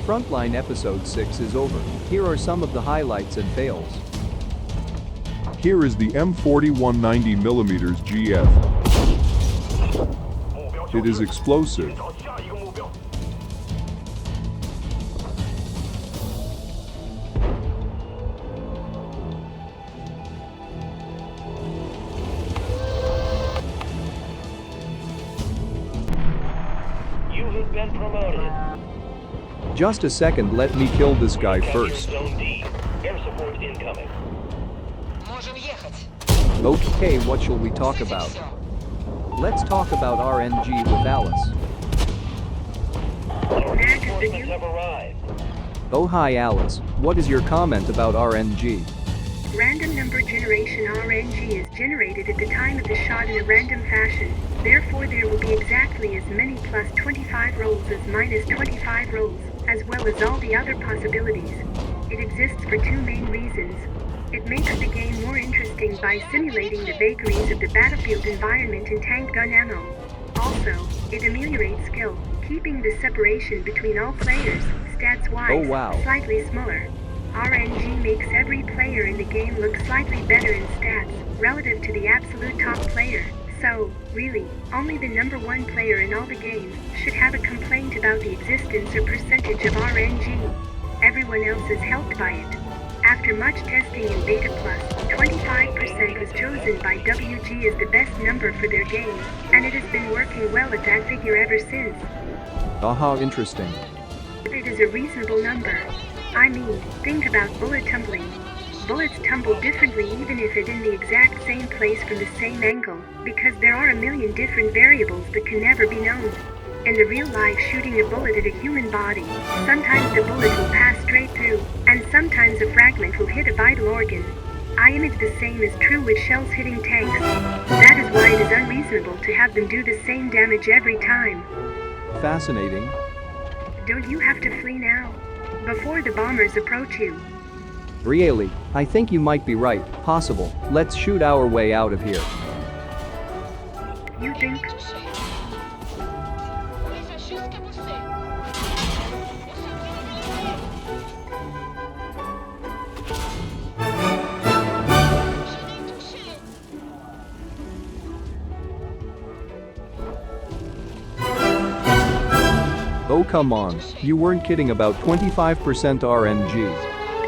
Frontline Episode 6 is over. Here are some of the highlights and fails. Here is the M4190mm GF. It is explosive. You have been promoted. Just a second, let me kill this guy first. Zone D. Air support incoming. Okay, what shall we talk about? Let's talk about RNG with Alice. Reinforcements have arrived. Oh hi Alice, what is your comment about RNG? Random number generation RNG is generated at the time of the shot in a random fashion. Therefore there will be exactly as many plus 25 rolls as minus 25 rolls, as well as all the other possibilities. It exists for two main reasons. It makes the game more interesting by simulating the vagaries of the battlefield environment and tank gun ammo. Also, it ameliorates skill, keeping the separation between all players, stats-wise, slightly smaller. RNG makes every player in the game look slightly better in stats, relative to the absolute top player. So, really, only the number one player in all the game should have a complaint about the existence or percentage of RNG. Everyone else is helped by it. After much testing in Beta Plus, 25% was chosen by WG as the best number for their game, and it has been working well at that figure ever since. Aha, interesting. It is a reasonable number. I mean, think about bullet tumbling. Bullets tumble differently even if it's in the exact same place from the same angle, because there are a million different variables that can never be known. In the real life shooting a bullet at a human body, sometimes the bullet will pass straight through, and sometimes a fragment will hit a vital organ. I image the same is true with shells hitting tanks. That is why it is unreasonable to have them do the same damage every time. Fascinating. Don't you have to flee now? Before the bombers approach you. Really, I think you might be right. Possible. Let's shoot our way out of here. You think? Oh come on, you weren't kidding about 25% RNG.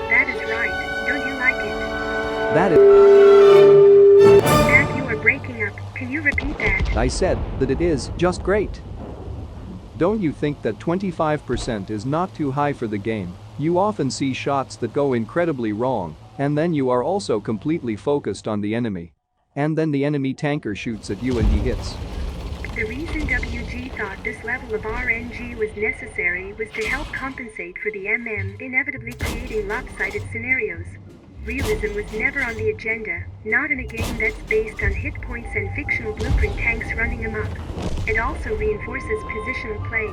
That is right, don't you like it? That is… Matt, you are breaking up, can you repeat that? I said that it is just great. Don't you think that 25% is not too high for the game? You often see shots that go incredibly wrong, and then you are also completely focused on the enemy. And then the enemy tanker shoots at you and he hits. The reason WG thought this level of RNG was necessary was to help compensate for the inevitably creating lopsided scenarios. Realism was never on the agenda, not in a game that's based on hit points and fictional blueprint tanks running amok. It also reinforces positional play.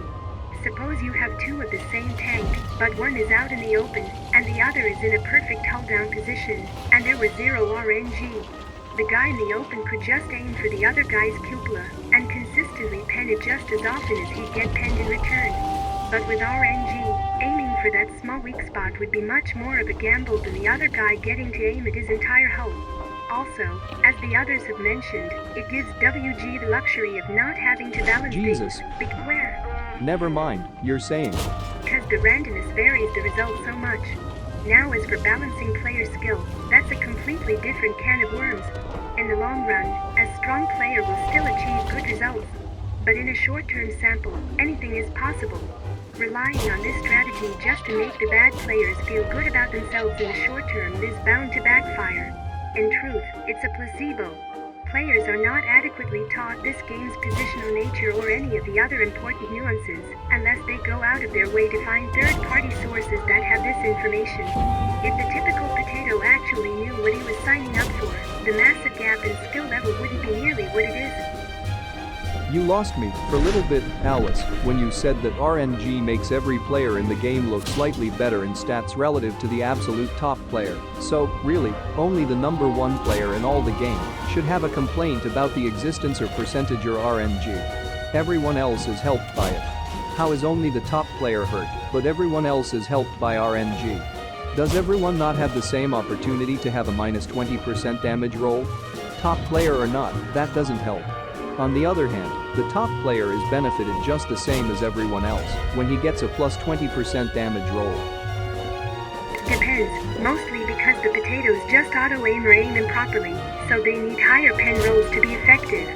Suppose you have two of the same tank, but one is out in the open, and the other is in a perfect hull-down position, and there was zero RNG. The guy in the open could just aim for the other guy's cupola, and consistently pen it just as often as he'd get penned in return. But with RNG, aiming for that small weak spot would be much more of a gamble than the other guy getting to aim at his entire hull. Also, as the others have mentioned, it gives WG the luxury of not having to balance Jesus. things. Where? Never mind, you're saying. Because the randomness varies the result so much. Now as for balancing player skill, that's a completely different can of worms. In the long run, a strong player will still achieve good results. But in a short-term sample, anything is possible. Relying on this strategy just to make the bad players feel good about themselves in the short term is bound to backfire. In truth, it's a placebo. Players are not adequately taught this game's positional nature or any of the other important nuances, unless they go out of their way to find third-party sources that have this information. If the typical potato actually knew what he was signing up for, the massive gap in skill level wouldn't be nearly what it is. You lost me for a little bit, Alice, when you said that RNG makes every player in the game look slightly better in stats relative to the absolute top player. So, really, only the number 1 player in all the game should have a complaint about the existence or percentage or RNG. Everyone else is helped by it. How is only the top player hurt, but everyone else is helped by RNG? Does everyone not have the same opportunity to have a minus 20% damage roll? Top player or not, that doesn't help. On the other hand, the top player is benefited just the same as everyone else when he gets a plus 20% damage roll. Depends, mostly because the potatoes just auto-aim or aim improperly, so they need higher pen rolls to be effective.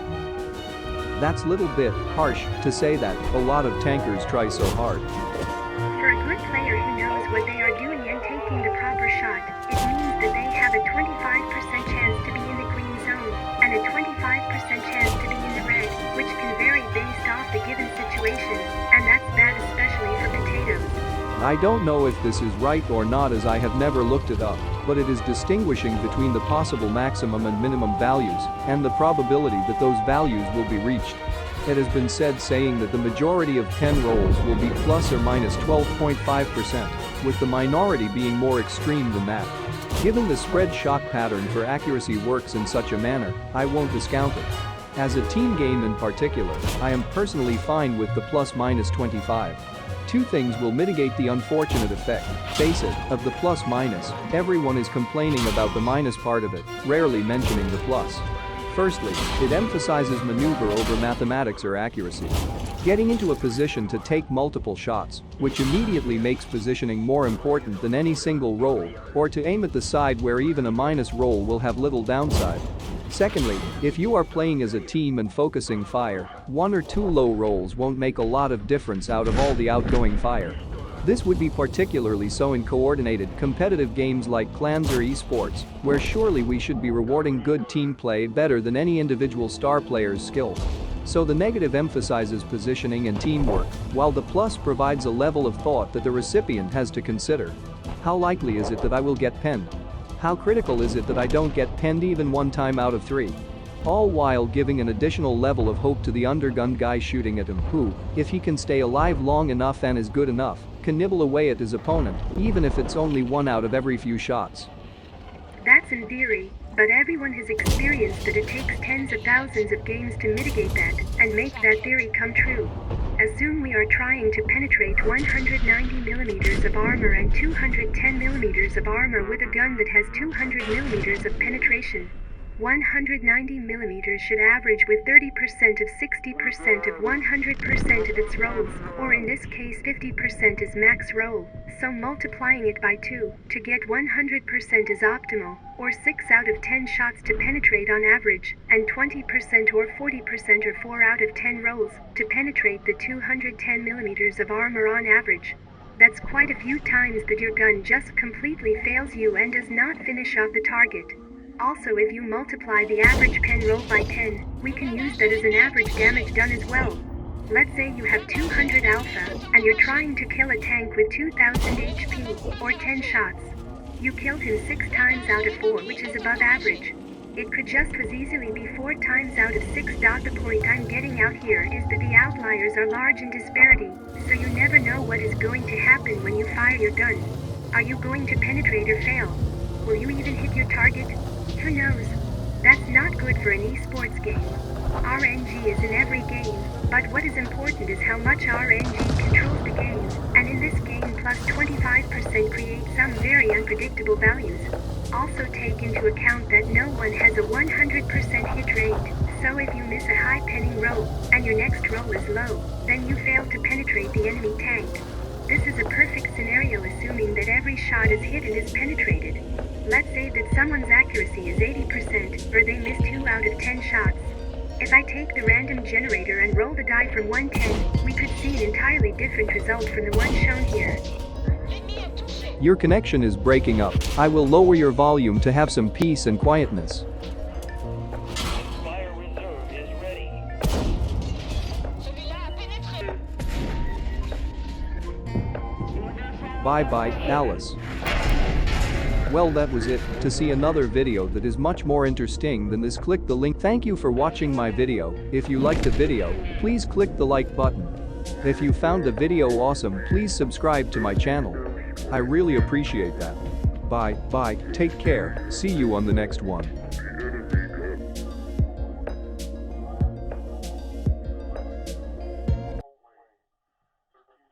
That's a little bit harsh to say that a lot of tankers try so hard. For a good player who knows what they are doing and taking the proper shot, it means that they have a 25% chance to be in the green zone, and a 25% chance to be in the red, which can vary based off the given situation, and that's bad especially for potatoes. I don't know if this is right or not as I have never looked it up, but it is distinguishing between the possible maximum and minimum values, and the probability that those values will be reached. It has been said saying that the majority of 10 rolls will be plus or minus 12.5%, with the minority being more extreme than that. Given the spread shot pattern for accuracy works in such a manner, I won't discount it. As a team game in particular, I am personally fine with the plus minus 25. Two things will mitigate the unfortunate effect, face it, of the plus minus. Everyone is complaining about the minus part of it, rarely mentioning the plus. Firstly, it emphasizes maneuver over mathematics or accuracy. Getting into a position to take multiple shots, which immediately makes positioning more important than any single roll, or to aim at the side where even a minus roll will have little downside. Secondly, if you are playing as a team and focusing fire, 1 or 2 low rolls won't make a lot of difference out of all the outgoing fire. This would be particularly so in coordinated, competitive games like clans or esports, where surely we should be rewarding good team play better than any individual star player's skill. So the negative emphasizes positioning and teamwork, while the plus provides a level of thought that the recipient has to consider. How likely is it that I will get penned? How critical is it that I don't get penned even 1 time out of 3? All while giving an additional level of hope to the undergunned guy shooting at him who, if he can stay alive long enough and is good enough, can nibble away at his opponent, even if it's only 1 out of every few shots. That's in theory, but everyone has experienced that it takes tens of thousands of games to mitigate that and make that theory come true. Assume we are trying to penetrate 190mm of armor and 210mm of armor with a gun that has 200mm of penetration. 190mm should average with 30% of 60% of 100% of its rolls, or in this case 50% is max roll, so multiplying it by 2 to get 100% is optimal, or 6 out of 10 shots to penetrate on average, and 20% or 40% or 4 out of 10 rolls to penetrate the 210mm of armor on average. That's quite a few times that your gun just completely fails you and does not finish off the target. Also, if you multiply the average pen roll by 10, we can use that as an average damage done as well. Let's say you have 200 alpha, and you're trying to kill a tank with 2000 HP, or 10 shots. You killed him 6 times out of 4, which is above average. It could just as easily be 4 times out of 6. The point I'm getting out here is that the outliers are large in disparity, so you never know what is going to happen when you fire your gun. Are you going to penetrate or fail? Will you even hit your target? Who knows? That's not good for an esports game. RNG is in every game, but what is important is how much RNG controls the game, and in this game plus 25% creates some very unpredictable values. Also take into account that no one has a 100% hit rate, so if you miss a high penning roll, and your next roll is low, then you fail to penetrate the enemy tank. This is a perfect scenario assuming that every shot is hit and is penetrated. Let's say that someone's accuracy is 80%, or they miss 2 out of 10 shots. If I take the random generator and roll the die from 110, we could see an entirely different result from the one shown here. Your connection is breaking up. I will lower your volume to have some peace and quietness. Fire reserve is ready. Bye bye, Alice. Well, that was it. To see another video that is much more interesting than this, click the link. Thank you for watching my video. If you liked the video, please click the like button. If you found the video awesome, please subscribe to my channel. I really appreciate that. Bye, take care, see you on the next one.